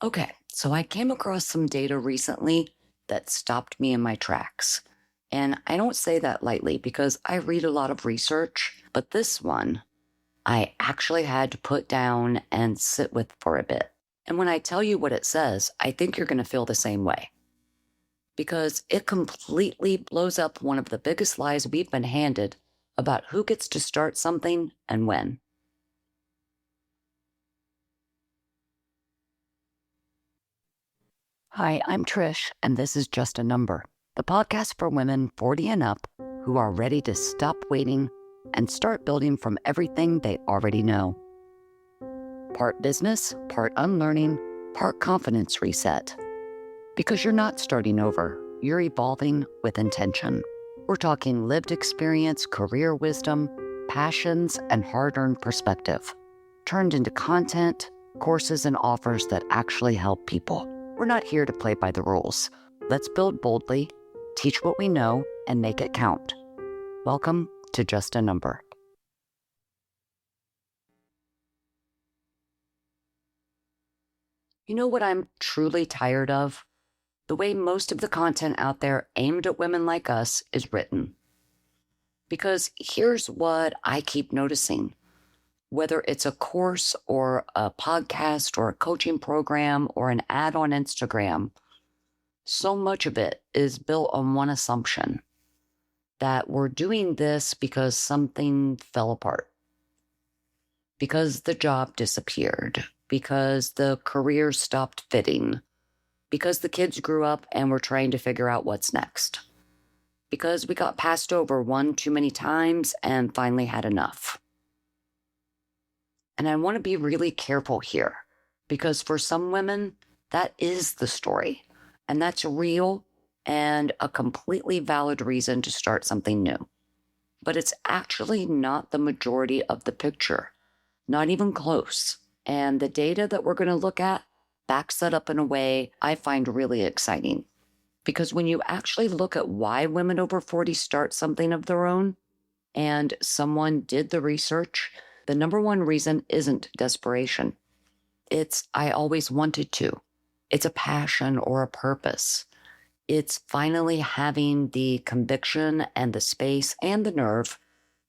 Okay, so I came across some data recently that stopped me in my tracks. And I don't say that lightly because I read a lot of research, but this one I actually had to put down and sit with for a bit. And when I tell you what it says, I think you're going to feel the same way because it completely blows up one of the biggest lies we've been handed about who gets to start something and when. Hi, I'm Trish, and this is Just a Number, the podcast for women 40 and up who are ready to stop waiting and start building from everything they already know. Part business, part unlearning, part confidence reset. Because you're not starting over, you're evolving with intention. We're talking lived experience, career wisdom, passions, and hard-earned perspective, turned into content, courses, and offers that actually help people. We're not here to play by the rules. Let's build boldly, teach what we know, and make it count. Welcome to Just a Number. You know what I'm truly tired of? The way most of the content out there aimed at women like us is written. Because here's what I keep noticing. Whether it's a course or a podcast or a coaching program or an ad on Instagram, so much of it is built on one assumption, that we're doing this because something fell apart, because the job disappeared, because the career stopped fitting, because the kids grew up and we're trying to figure out what's next, because we got passed over one too many times and finally had enough. And I want to be really careful here because for some women, that is the story. And that's real and a completely valid reason to start something new. But it's actually not the majority of the picture, not even close. And the data that we're going to look at backs that up in a way I find really exciting. Because when you actually look at why women over 40 start something of their own, and someone did the research, the number one reason isn't desperation. It's, I always wanted to. It's a passion or a purpose. It's finally having the conviction and the space and the nerve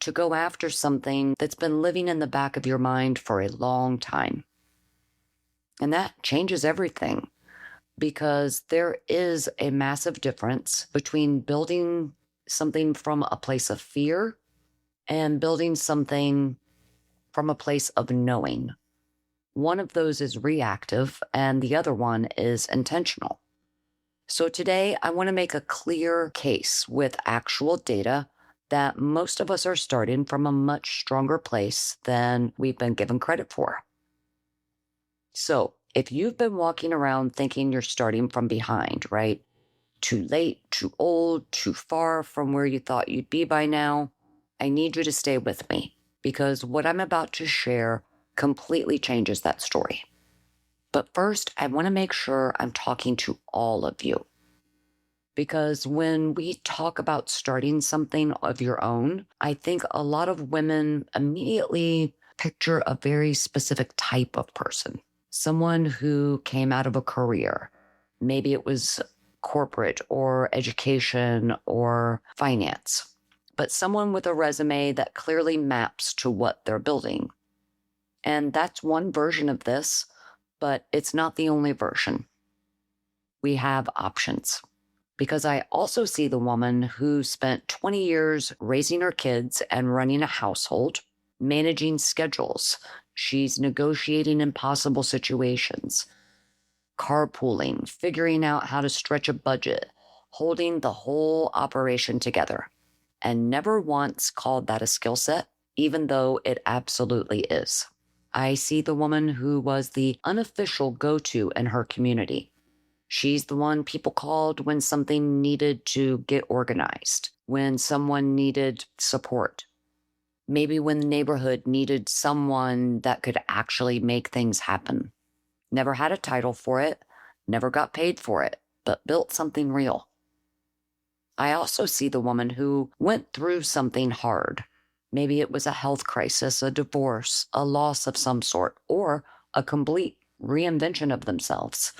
to go after something that's been living in the back of your mind for a long time. And that changes everything because there is a massive difference between building something from a place of fear and building something from a place of knowing. One of those is reactive and the other one is intentional. So today I want to make a clear case with actual data that most of us are starting from a much stronger place than we've been given credit for. So if you've been walking around thinking you're starting from behind, right? Too late, too old, too far from where you thought you'd be by now, I need you to stay with me because what I'm about to share completely changes that story. But first, I want to make sure I'm talking to all of you. Because when we talk about starting something of your own, I think a lot of women immediately picture a very specific type of person. Someone who came out of a career. Maybe it was corporate or education or finance, but someone with a resume that clearly maps to what they're building. And that's one version of this, but it's not the only version. We have options because I also see the woman who spent 20 years raising her kids and running a household, managing schedules. She's negotiating impossible situations, carpooling, figuring out how to stretch a budget, holding the whole operation together, and never once called that a skill set, even though it absolutely is. I see the woman who was the unofficial go-to in her community. She's the one people called when something needed to get organized, when someone needed support, maybe when the neighborhood needed someone that could actually make things happen. Never had a title for it, never got paid for it, but built something real. I also see the woman who went through something hard. Maybe it was a health crisis, a divorce, a loss of some sort, or a complete reinvention of themselves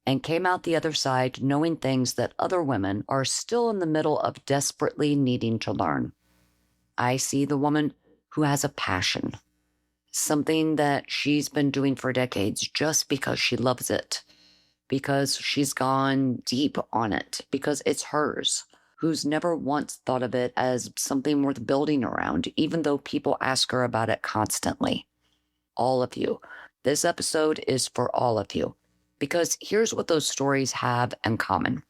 and came out the other side knowing things that other women are still in the middle of desperately needing to learn. I see the woman who has a passion, something that she's been doing for decades just because she loves it, because she's gone deep on it, because it's hers, who's never once thought of it as something worth building around, even though people ask her about it constantly. All of you. This episode is for all of you, because here's what those stories have in common.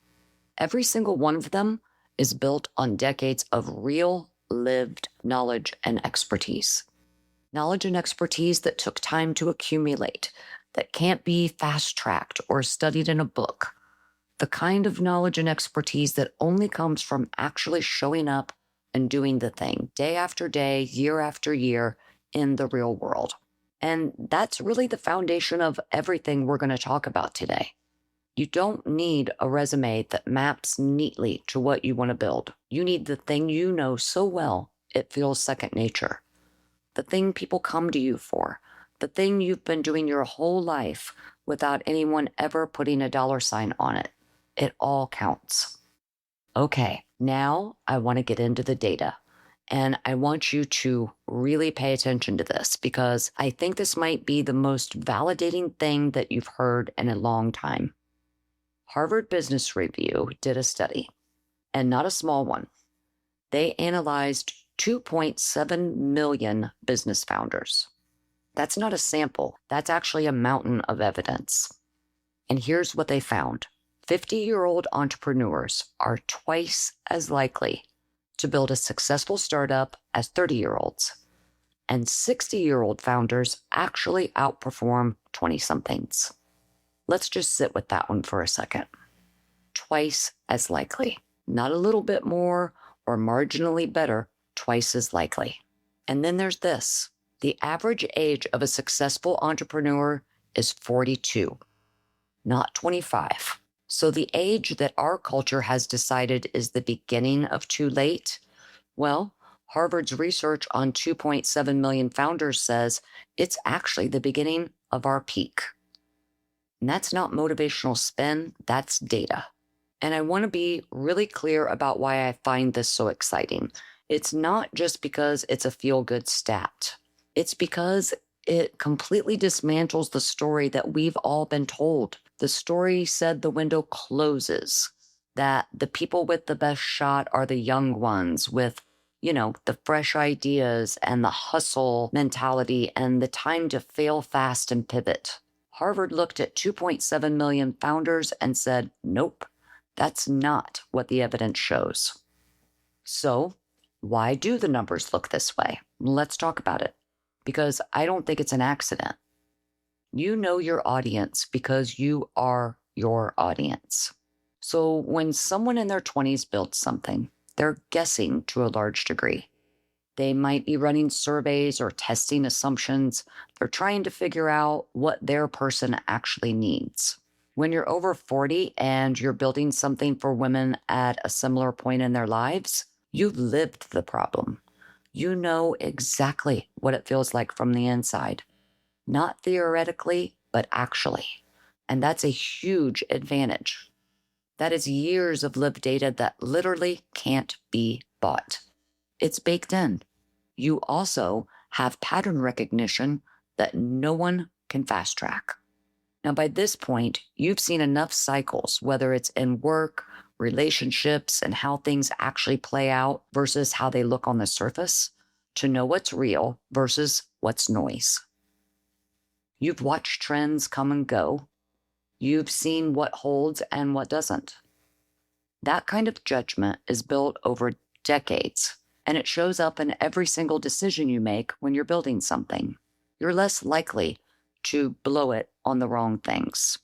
Every single one of them is built on decades of real, lived knowledge and expertise. Knowledge and expertise that took time to accumulate, that can't be fast-tracked or studied in a book. The kind of knowledge and expertise that only comes from actually showing up and doing the thing day after day, year after year in the real world. And that's really the foundation of everything we're going to talk about today. You don't need a resume that maps neatly to what you want to build. You need the thing you know so well it feels second nature. The thing people come to you for. The thing you've been doing your whole life without anyone ever putting a dollar sign on it. It all counts. Okay, now I want to get into the data. And I want you to really pay attention to this because I think this might be the most validating thing that you've heard in a long time. Harvard Business Review did a study, and not a small one. They analyzed 2.7 million business founders. That's not a sample. That's actually a mountain of evidence. And here's what they found. 50-year-old entrepreneurs are twice as likely to build a successful startup as 30-year-olds. And 60-year-old founders actually outperform 20-somethings. Let's just sit with that one for a second. Twice as likely. Not a little bit more or marginally better, twice as likely. And then there's this. The average age of a successful entrepreneur is 42, not 25. So the age that our culture has decided is the beginning of too late, well, Harvard's research on 2.7 million founders says it's actually the beginning of our peak. And that's not motivational spin, that's data. And I want to be really clear about why I find this so exciting. It's not just because it's a feel-good stat. It's because it completely dismantles the story that we've all been told. The story said the window closes, that the people with the best shot are the young ones with, the fresh ideas and the hustle mentality and the time to fail fast and pivot. Harvard looked at 2.7 million founders and said, nope, that's not what the evidence shows. So why do the numbers look this way? Let's talk about it, because I don't think it's an accident. You know your audience because you are your audience. So when someone in their 20s builds something, they're guessing to a large degree. They might be running surveys or testing assumptions. They're trying to figure out what their person actually needs. When you're over 40 and you're building something for women at a similar point in their lives, you've lived the problem. You know exactly what it feels like from the inside. Not theoretically, but actually. And that's a huge advantage. That is years of lived data that literally can't be bought. It's baked in. You also have pattern recognition that no one can fast track. Now, by this point, you've seen enough cycles, whether it's in work, relationships, and how things actually play out versus how they look on the surface, to know what's real versus what's noise. You've watched trends come and go. You've seen what holds and what doesn't. That kind of judgment is built over decades, and it shows up in every single decision you make when you're building something. You're less likely to blow it on the wrong things.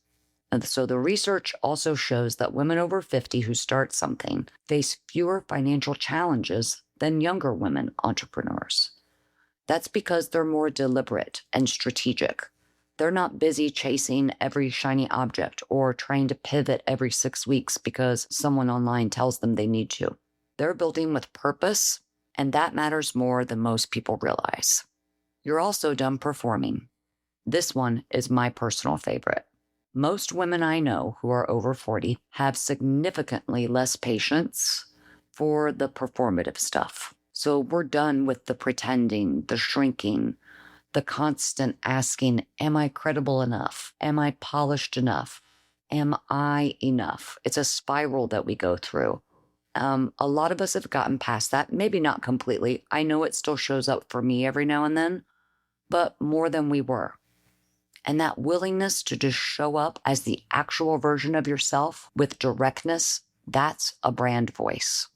And so the research also shows that women over 50 who start something face fewer financial challenges than younger women entrepreneurs. That's because they're more deliberate and strategic. They're not busy chasing every shiny object or trying to pivot every 6 weeks because someone online tells them they need to. They're building with purpose, and that matters more than most people realize. You're also done performing. This one is my personal favorite. Most women I know who are over 40 have significantly less patience for the performative stuff. So we're done with the pretending, the shrinking, the constant asking, am I credible enough? Am I polished enough? Am I enough? It's a spiral that we go through. A lot of us have gotten past that, maybe not completely. I know it still shows up for me every now and then, but more than we were. And that willingness to just show up as the actual version of yourself with directness, that's a brand voice.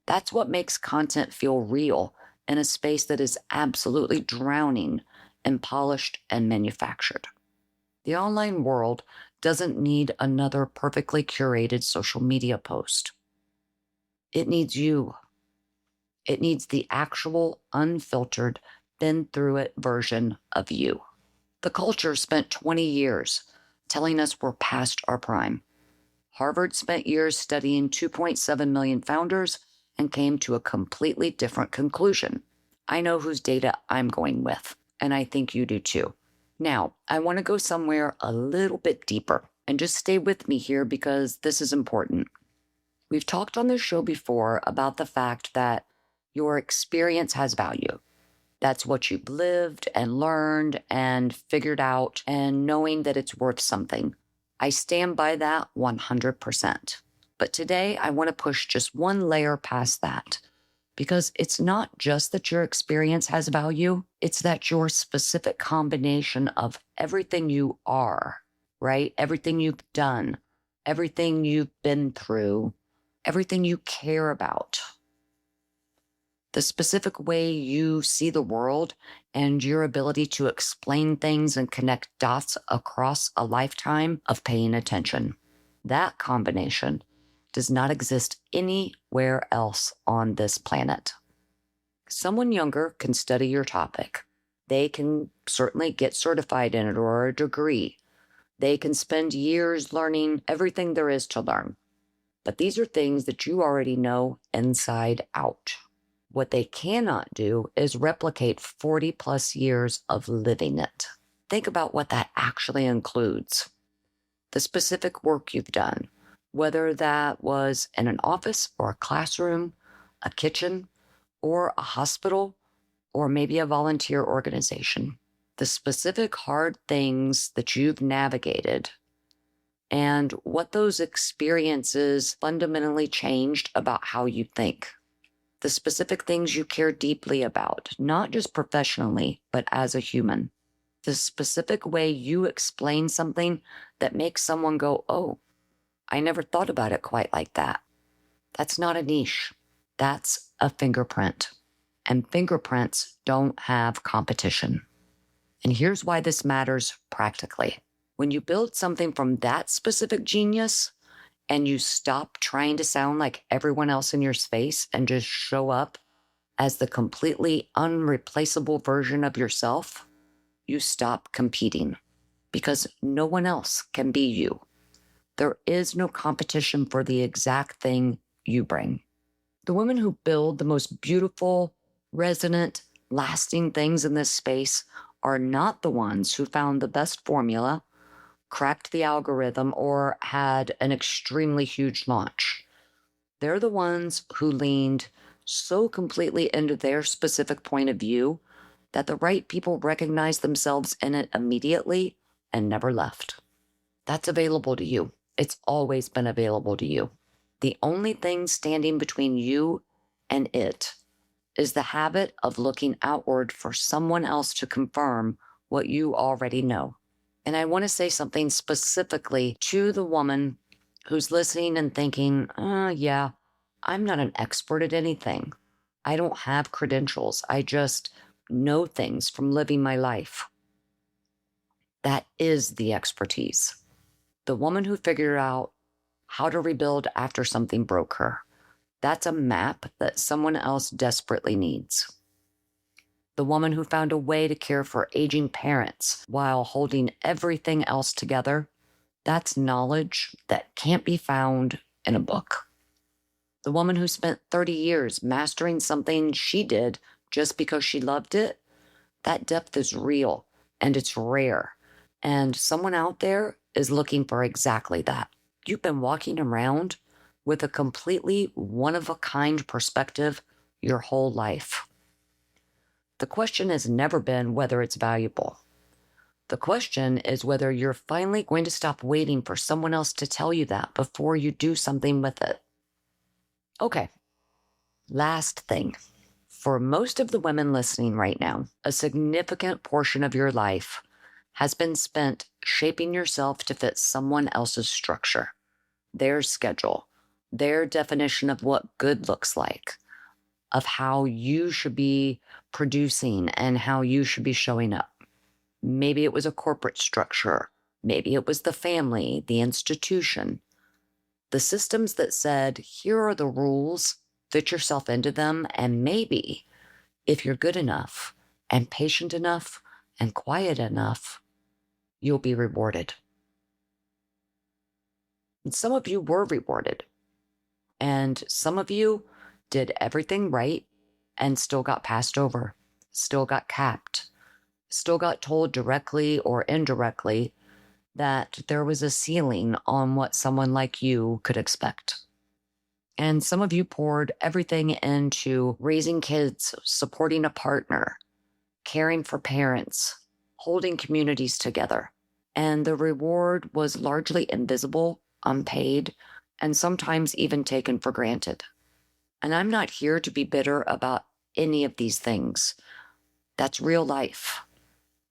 That's what makes content feel real in a space that is absolutely drowning in polished and manufactured. The online world doesn't need another perfectly curated social media post. It needs you. It needs the actual, unfiltered, been through it version of you. The culture spent 20 years telling us we're past our prime. Harvard spent years studying 2.7 million founders and came to a completely different conclusion. I know whose data I'm going with, and I think you do too. Now, I want to go somewhere a little bit deeper, and just stay with me here because this is important. We've talked on this show before about the fact that your experience has value. That's what you've lived and learned and figured out, and knowing that it's worth something. I stand by that 100%. But today I want to push just one layer past that, because it's not just that your experience has value, it's that your specific combination of everything you are, right? Everything you've done, everything you've been through, everything you care about, the specific way you see the world, and your ability to explain things and connect dots across a lifetime of paying attention. That combination does not exist anywhere else on this planet. Someone younger can study your topic. They can certainly get certified in it or a degree. They can spend years learning everything there is to learn. But these are things that you already know inside out. What they cannot do is replicate 40 plus years of living it. Think about what that actually includes. The specific work you've done, whether that was in an office or a classroom, a kitchen, or a hospital, or maybe a volunteer organization. The specific hard things that you've navigated, and what those experiences fundamentally changed about how you think. The specific things you care deeply about, not just professionally, but as a human. The specific way you explain something that makes someone go, oh, I never thought about it quite like that. That's not a niche. That's a fingerprint. And fingerprints don't have competition. And here's why this matters practically. When you build something from that specific genius, and you stop trying to sound like everyone else in your space and just show up as the completely unreplaceable version of yourself, you stop competing, because no one else can be you. There is no competition for the exact thing you bring. The women who build the most beautiful, resonant, lasting things in this space are not the ones who found the best formula, cracked the algorithm, or had an extremely huge launch. They're the ones who leaned so completely into their specific point of view that the right people recognized themselves in it immediately and never left. That's available to you. It's always been available to you. The only thing standing between you and it is the habit of looking outward for someone else to confirm what you already know. And I want to say something specifically to the woman who's listening and thinking, yeah, I'm not an expert at anything. I don't have credentials. I just know things from living my life. That is the expertise. The woman who figured out how to rebuild after something broke her. That's a map that someone else desperately needs. The woman who found a way to care for aging parents while holding everything else together, that's knowledge that can't be found in a book. The woman who spent 30 years mastering something she did just because she loved it, that depth is real and it's rare. And someone out there is looking for exactly that. You've been walking around with a completely one-of-a-kind perspective your whole life. The question has never been whether it's valuable. The question is whether you're finally going to stop waiting for someone else to tell you that before you do something with it. Okay, last thing. For most of the women listening right now, a significant portion of your life has been spent shaping yourself to fit someone else's structure, their schedule, their definition of what good looks like, of how you should be producing and how you should be showing up. Maybe it was a corporate structure. Maybe it was the family, the institution, the systems that said, here are the rules, fit yourself into them, and maybe if you're good enough and patient enough and quiet enough, you'll be rewarded. And some of you were rewarded, and some of you did everything right and still got passed over, still got capped, still got told directly or indirectly that there was a ceiling on what someone like you could expect. And some of you poured everything into raising kids, supporting a partner, caring for parents, holding communities together. And the reward was largely invisible, unpaid, and sometimes even taken for granted. And I'm not here to be bitter about any of these things. That's real life.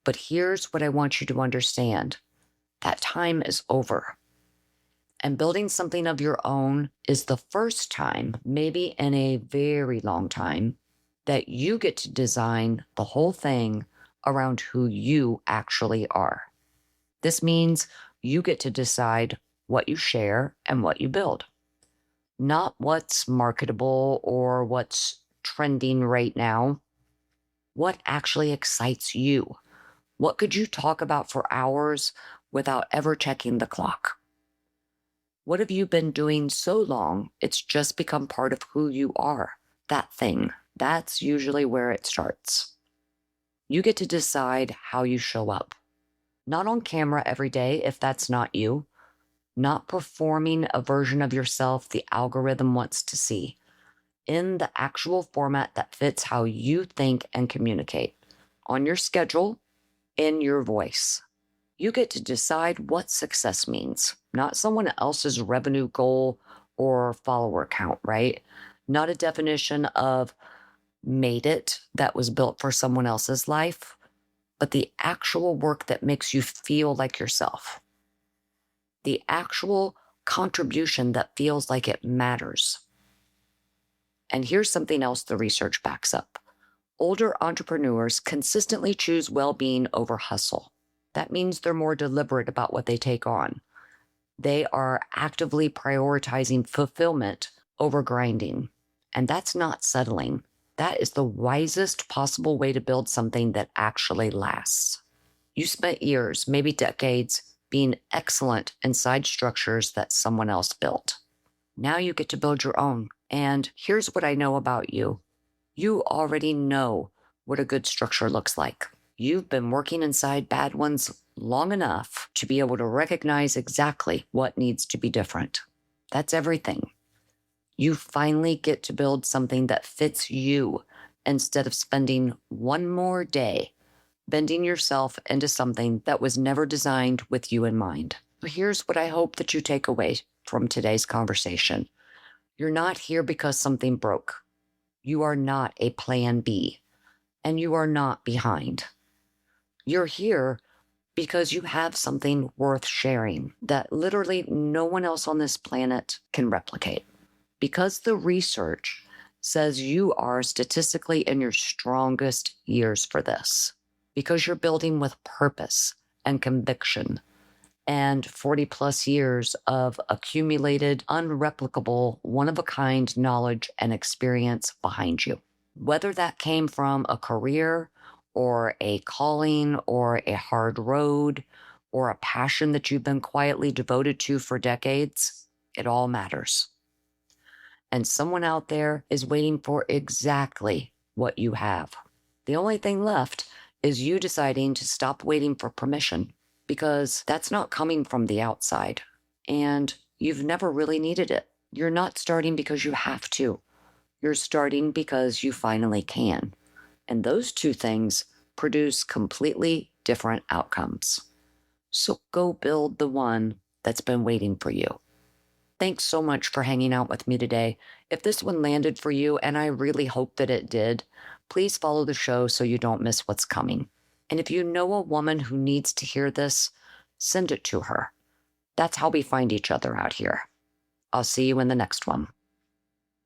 But here's what I want you to understand. That time is over. And building something of your own is the first time, maybe in a very long time, that you get to design the whole thing around who you actually are. This means you get to decide what you share and what you build, not what's marketable or what's trending right now. What actually excites you? What could you talk about for hours without ever checking the clock? What have you been doing so long it's just become part of who you are? That thing. That's usually where it starts. You get to decide how you show up. Not on camera every day if that's not you. Not performing a version of yourself the algorithm wants to see. In the actual format that fits how you think and communicate. On your schedule, in your voice. You get to decide what success means, not someone else's revenue goal or follower count, right? Not a definition of made it that was built for someone else's life, but the actual work that makes you feel like yourself. The actual contribution that feels like it matters. And here's something else the research backs up. Older entrepreneurs consistently choose well-being over hustle. That means they're more deliberate about what they take on. They are actively prioritizing fulfillment over grinding. And that's not settling. That is the wisest possible way to build something that actually lasts. You spent years, maybe decades, being excellent inside structures that someone else built. Now you get to build your own. And here's what I know about you. You already know what a good structure looks like. You've been working inside bad ones long enough to be able to recognize exactly what needs to be different. That's everything. You finally get to build something that fits you instead of spending one more day bending yourself into something that was never designed with you in mind. So here's what I hope that you take away from today's conversation. You're not here because something broke. You are not a plan B, and you are not behind. You're here because you have something worth sharing that literally no one else on this planet can replicate. Because the research says you are statistically in your strongest years for this. Because you're building with purpose and conviction and 40 plus years of accumulated, unreplicable, one-of-a-kind knowledge and experience behind you. Whether that came from a career or a calling or a hard road or a passion that you've been quietly devoted to for decades, it all matters. And someone out there is waiting for exactly what you have. The only thing left is you deciding to stop waiting for permission, because that's not coming from the outside, and you've never really needed it. You're not starting because you have to. You're starting because you finally can. And those two things produce completely different outcomes. So go build the one that's been waiting for you. Thanks so much for hanging out with me today. If this one landed for you, and I really hope that it did, please follow the show so you don't miss what's coming. And if you know a woman who needs to hear this, send it to her. That's how we find each other out here. I'll see you in the next one.